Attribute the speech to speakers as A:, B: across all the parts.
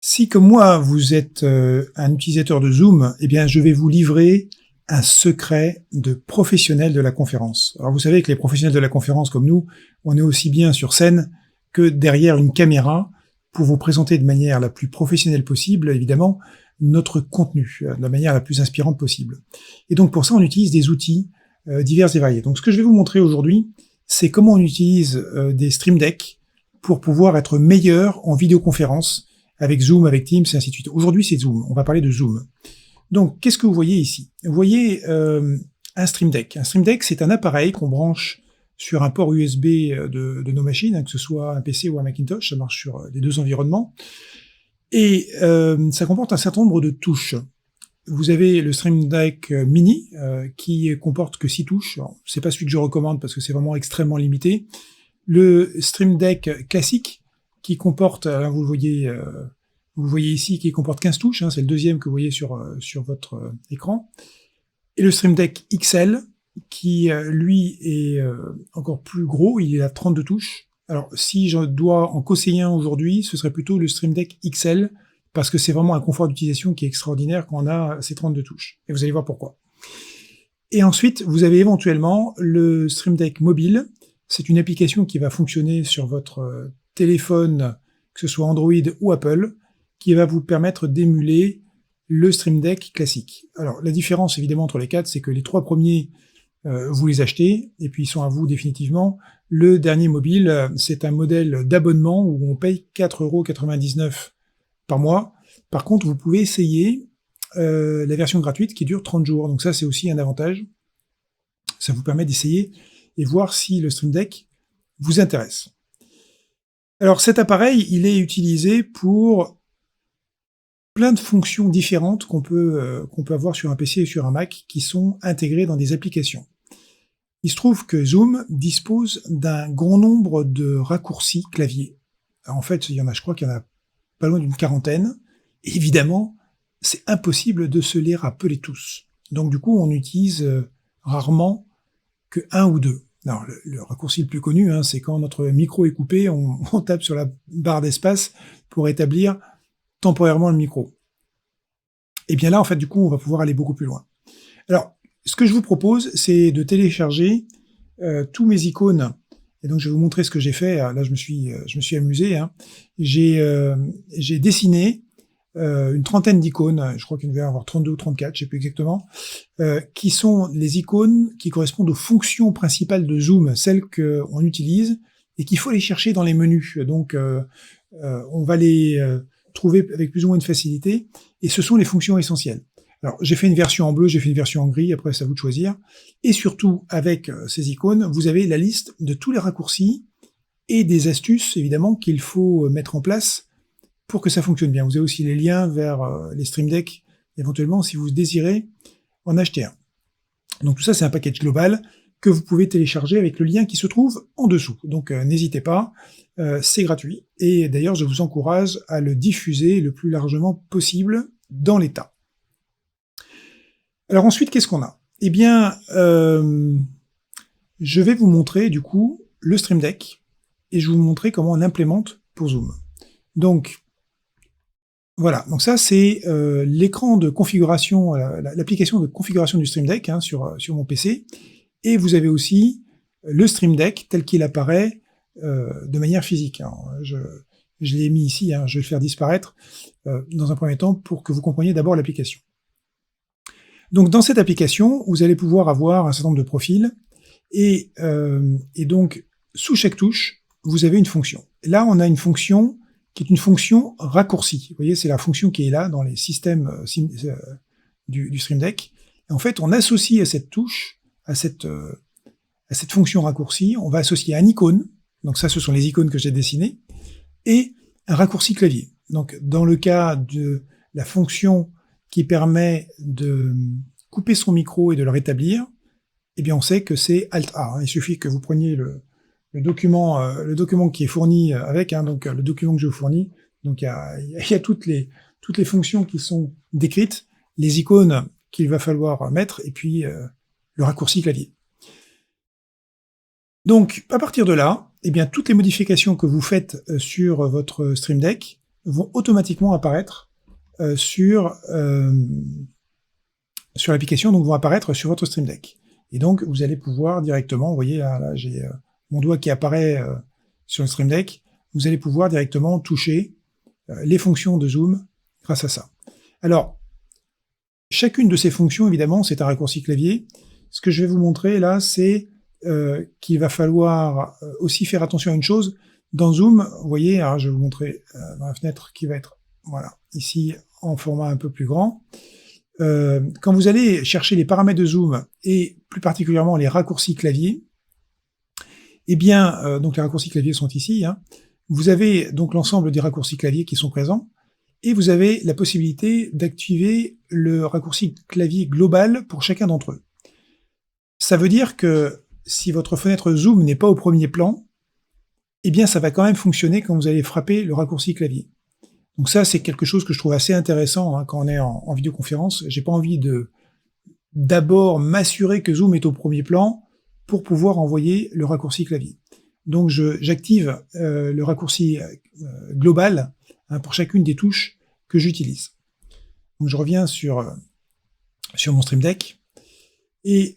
A: Si, comme moi, vous êtes un utilisateur de Zoom, eh bien, je vais vous livrer un secret de professionnel de la conférence. Alors, vous savez que les professionnels de la conférence, comme nous, on est aussi bien sur scène que derrière une caméra pour vous présenter de manière la plus professionnelle possible, évidemment, notre contenu, de la manière la plus inspirante possible. Et donc, pour ça, on utilise des outils divers et variés. Donc, ce que je vais vous montrer aujourd'hui, c'est comment on utilise des Stream Deck pour pouvoir être meilleur en vidéoconférence avec Zoom, avec Teams, et ainsi de suite. Aujourd'hui, c'est Zoom. On va parler de Zoom. Donc, qu'est-ce que vous voyez ici? Vous voyez un Stream Deck. Un Stream Deck, c'est un appareil qu'on branche sur un port USB de nos machines, hein, que ce soit un PC ou un Macintosh, ça marche sur les deux environnements. Et ça comporte un certain nombre de touches. Vous avez le Stream Deck Mini, qui comporte que 6 touches. C'est pas celui que je recommande parce que c'est vraiment extrêmement limité. Le Stream Deck classique, qui comporte, vous le voyez ici, qui comporte 15 touches, hein, c'est le deuxième que vous voyez sur votre écran. Et le Stream Deck XL, qui lui est encore plus gros, il est à 32 touches. Alors si je dois en conseiller un aujourd'hui, ce serait plutôt le Stream Deck XL, parce que c'est vraiment un confort d'utilisation qui est extraordinaire quand on a ces 32 touches. Et vous allez voir pourquoi. Et ensuite, vous avez éventuellement le Stream Deck mobile. C'est une application qui va fonctionner sur votre téléphone, que ce soit Android ou Apple, qui va vous permettre d'émuler le Stream Deck classique. Alors, la différence, évidemment, entre les quatre, c'est que les 3 premiers, vous les achetez, et puis ils sont à vous définitivement. Le dernier mobile, c'est un modèle d'abonnement où on paye 4,99 € par mois. Par contre, vous pouvez essayer la version gratuite qui dure 30 jours. Donc ça, c'est aussi un avantage. Ça vous permet d'essayer et voir si le Stream Deck vous intéresse. Alors cet appareil, il est utilisé pour plein de fonctions différentes qu'on peut avoir sur un PC et sur un Mac qui sont intégrées dans des applications. Il se trouve que Zoom dispose d'un grand nombre de raccourcis clavier. Alors en fait, je crois qu'il y en a pas loin d'une quarantaine. Et évidemment, c'est impossible de se les rappeler tous. Donc du coup, on utilise rarement que un ou deux. Alors, le raccourci le plus connu, hein, c'est quand notre micro est coupé, on tape sur la barre d'espace pour établir temporairement le micro. Et bien là, en fait, du coup, on va pouvoir aller beaucoup plus loin. Alors, ce que je vous propose, c'est de télécharger tous mes icônes. Et donc, je vais vous montrer ce que j'ai fait. Là, je me suis amusé. Hein. J'ai dessiné une trentaine d'icônes, je crois qu'il devait y en avoir 32 ou 34, je sais plus exactement, qui sont les icônes qui correspondent aux fonctions principales de Zoom, celles qu'on utilise, et qu'il faut les chercher dans les menus. Donc, on va les trouver avec plus ou moins de facilité, et ce sont les fonctions essentielles. Alors, j'ai fait une version en bleu, j'ai fait une version en gris, après c'est à vous de choisir. Et surtout, avec ces icônes, vous avez la liste de tous les raccourcis et des astuces, évidemment, qu'il faut mettre en place pour que ça fonctionne bien. Vous avez aussi les liens vers les Stream Deck, éventuellement, si vous désirez en acheter un. Donc tout ça, c'est un package global que vous pouvez télécharger avec le lien qui se trouve en dessous. Donc n'hésitez pas, c'est gratuit. Et d'ailleurs, je vous encourage à le diffuser le plus largement possible dans l'état. Alors ensuite, qu'est-ce qu'on a? Eh bien, je vais vous montrer, du coup, le Stream Deck, et je vais vous montrer comment on l'implémente pour Zoom. Donc, voilà, donc ça c'est l'écran de configuration, l'application de configuration du Stream Deck hein, sur mon PC, et vous avez aussi le Stream Deck tel qu'il apparaît de manière physique. Alors, je l'ai mis ici, hein, je vais le faire disparaître dans un premier temps pour que vous compreniez d'abord l'application. Donc dans cette application, vous allez pouvoir avoir un certain nombre de profils, et donc sous chaque touche, vous avez une fonction. Là, on a une fonction qui est une fonction raccourci. Vous voyez, c'est la fonction qui est là dans les systèmes du Stream Deck. Et en fait, on associe à cette touche, à cette fonction raccourci, on va associer un icône, donc ça, ce sont les icônes que j'ai dessinées, et un raccourci clavier. Donc, dans le cas de la fonction qui permet de couper son micro et de le rétablir, eh bien, on sait que c'est Alt-A. Il suffit que vous preniez le document qui est fourni avec, hein, donc le document que je vous fournis, donc il y a toutes les fonctions qui sont décrites, les icônes qu'il va falloir mettre, et puis le raccourci clavier. Donc, à partir de là, eh bien, toutes les modifications que vous faites sur votre Stream Deck vont automatiquement apparaître sur l'application, donc vont apparaître sur votre Stream Deck. Et donc, vous allez pouvoir directement, vous voyez là j'ai mon doigt qui apparaît sur le Stream Deck, vous allez pouvoir directement toucher les fonctions de zoom grâce à ça. Alors, chacune de ces fonctions, évidemment, c'est un raccourci clavier. Ce que je vais vous montrer là, c'est qu'il va falloir aussi faire attention à une chose. Dans Zoom, vous voyez, alors je vais vous montrer dans la fenêtre qui va être, voilà, ici en format un peu plus grand. Quand vous allez chercher les paramètres de Zoom, et plus particulièrement les raccourcis clavier, eh bien, donc les raccourcis clavier sont ici, hein. Vous avez donc l'ensemble des raccourcis clavier qui sont présents, et vous avez la possibilité d'activer le raccourci clavier global pour chacun d'entre eux. Ça veut dire que si votre fenêtre Zoom n'est pas au premier plan, eh bien ça va quand même fonctionner quand vous allez frapper le raccourci clavier. Donc ça, c'est quelque chose que je trouve assez intéressant hein, quand on est en vidéoconférence. J'ai pas envie de d'abord m'assurer que Zoom est au premier plan pour pouvoir envoyer le raccourci clavier. Donc j'active le raccourci global hein, pour chacune des touches que j'utilise. Donc je reviens sur mon Stream Deck et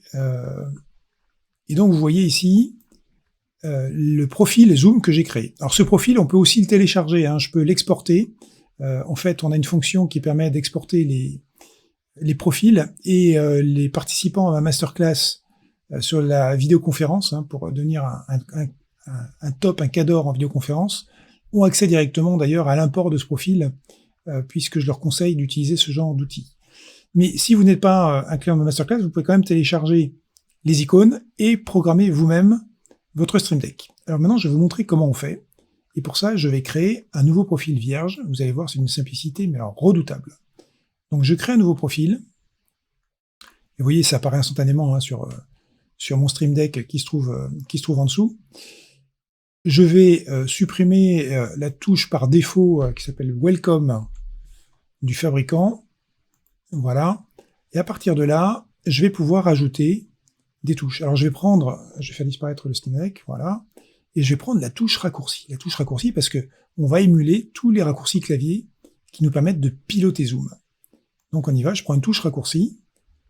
A: donc vous voyez ici le profil Zoom que j'ai créé. Alors ce profil, on peut aussi le télécharger, hein, je peux l'exporter. En fait, on a une fonction qui permet d'exporter les profils et les participants à ma masterclass sur la vidéoconférence, hein, pour devenir un top, un cadre en vidéoconférence, ont accès directement d'ailleurs à l'import de ce profil, puisque je leur conseille d'utiliser ce genre d'outils. Mais si vous n'êtes pas un client de ma masterclass, vous pouvez quand même télécharger les icônes et programmer vous-même votre Stream Deck. Alors maintenant, je vais vous montrer comment on fait. Et pour ça, je vais créer un nouveau profil vierge. Vous allez voir, c'est une simplicité, mais alors redoutable. Donc je crée un nouveau profil. Et vous voyez, ça apparaît instantanément hein, sur mon Stream Deck qui se trouve en dessous. Je vais supprimer la touche par défaut qui s'appelle Welcome du fabricant. Voilà. Et à partir de là, je vais pouvoir ajouter des touches. Alors je vais faire disparaître le Stream Deck, voilà, et je vais prendre la touche raccourci. La touche raccourci parce que on va émuler tous les raccourcis clavier qui nous permettent de piloter Zoom. Donc on y va, je prends une touche raccourci,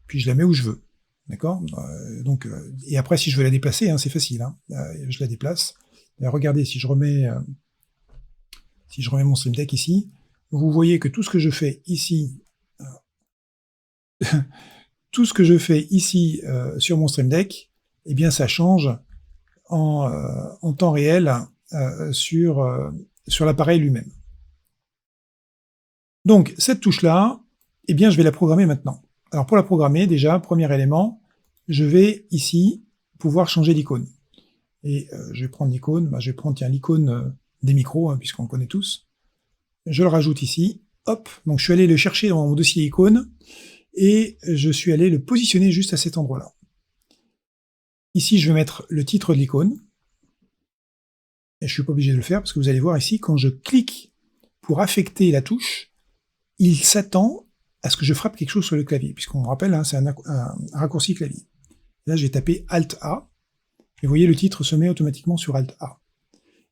A: puis je la mets où je veux. D'accord et après, si je veux la déplacer, hein, c'est facile, hein, je la déplace. Et regardez, si je remets mon Stream Deck ici, vous voyez que tout ce que je fais ici, tout ce que je fais ici sur mon Stream Deck, eh bien ça change en temps réel sur l'appareil lui-même. Donc cette touche-là, eh bien je vais la programmer maintenant. Alors pour la programmer, déjà, premier élément, je vais ici pouvoir changer d'icône. Et je vais prendre l'icône, je vais prendre l'icône des micros, hein, puisqu'on le connaît tous. Je le rajoute ici, hop, donc je suis allé le chercher dans mon dossier icône, et je suis allé le positionner juste à cet endroit-là. Ici, je vais mettre le titre de l'icône, et je suis pas obligé de le faire, parce que vous allez voir ici, quand je clique pour affecter la touche, il s'attend à ce que je frappe quelque chose sur le clavier, puisqu'on me rappelle, hein, c'est un raccourci clavier. Là, j'ai tapé Alt-A, et vous voyez, le titre se met automatiquement sur Alt-A.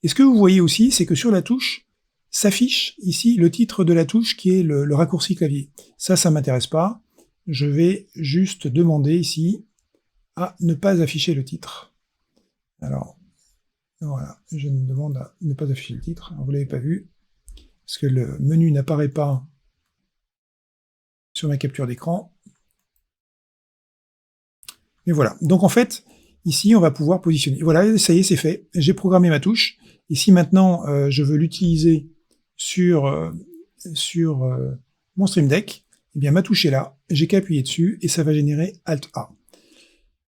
A: Et ce que vous voyez aussi, c'est que sur la touche, s'affiche ici le titre de la touche qui est le raccourci clavier. Ça m'intéresse pas. Je vais juste demander ici à ne pas afficher le titre. Alors, voilà, je demande à ne pas afficher le titre. Alors, vous l'avez pas vu, parce que le menu n'apparaît pas sur ma capture d'écran. Mais voilà, donc en fait, ici, on va pouvoir positionner. Voilà, ça y est, c'est fait. J'ai programmé ma touche. Ici, maintenant, je veux l'utiliser sur mon Stream Deck. Eh bien, ma touche est là. J'ai qu'à appuyer dessus et ça va générer Alt-A.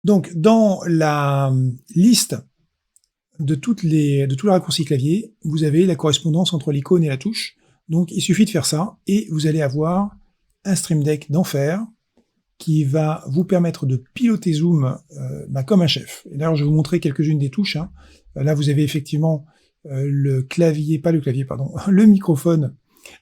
A: Donc, dans la liste de tous les raccourcis clavier, vous avez la correspondance entre l'icône et la touche. Donc, il suffit de faire ça et vous allez avoir un Stream Deck d'enfer qui va vous permettre de piloter Zoom comme un chef. Et d'ailleurs, je vais vous montrer quelques-unes des touches. Hein. Là, vous avez effectivement le microphone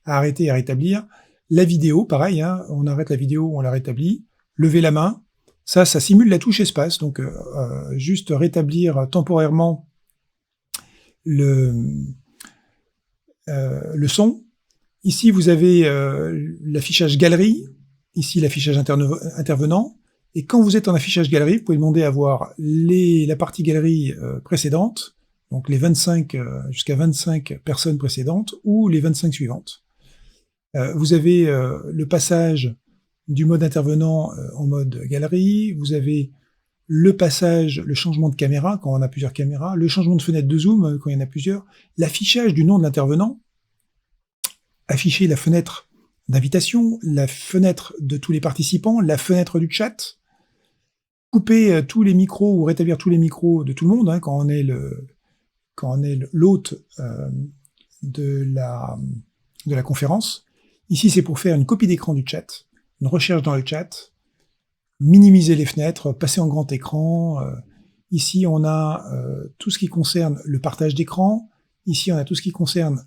A: à arrêter et à rétablir. La vidéo, pareil, hein, on arrête la vidéo, on la rétablit. Lever la main, ça simule la touche espace. Donc, juste rétablir temporairement le son, Ici, vous avez l'affichage galerie, ici l'affichage intervenant, et quand vous êtes en affichage galerie, vous pouvez demander à voir la partie galerie précédente, donc les 25 jusqu'à 25 personnes précédentes, ou les 25 suivantes. Vous avez le passage du mode intervenant en mode galerie, vous avez le passage, le changement de caméra quand on a plusieurs caméras, le changement de fenêtre de zoom quand il y en a plusieurs, l'affichage du nom de l'intervenant, afficher la fenêtre d'invitation, la fenêtre de tous les participants, la fenêtre du chat, couper tous les micros ou rétablir tous les micros de tout le monde hein, quand on est l'hôte de la conférence. Ici, c'est pour faire une copie d'écran du chat, une recherche dans le chat, minimiser les fenêtres, passer en grand écran. Ici, on a tout ce qui concerne le partage d'écran. Ici, on a tout ce qui concerne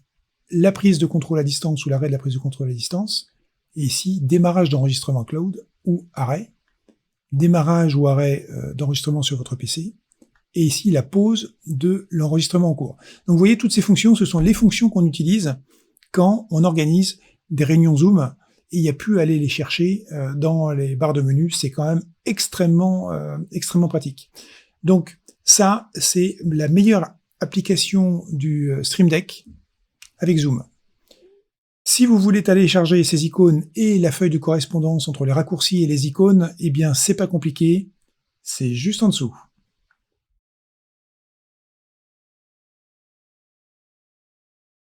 A: la prise de contrôle à distance ou l'arrêt de la prise de contrôle à distance. Et ici, démarrage d'enregistrement cloud ou arrêt. Démarrage ou arrêt d'enregistrement sur votre PC. Et ici, la pause de l'enregistrement en cours. Donc, vous voyez, toutes ces fonctions, ce sont les fonctions qu'on utilise quand on organise des réunions Zoom. Et il n'y a plus à aller les chercher dans les barres de menu. C'est quand même extrêmement pratique. Donc, ça, c'est la meilleure application du Stream Deck avec Zoom. Si vous voulez télécharger ces icônes et la feuille de correspondance entre les raccourcis et les icônes, eh bien, c'est pas compliqué. C'est juste en dessous.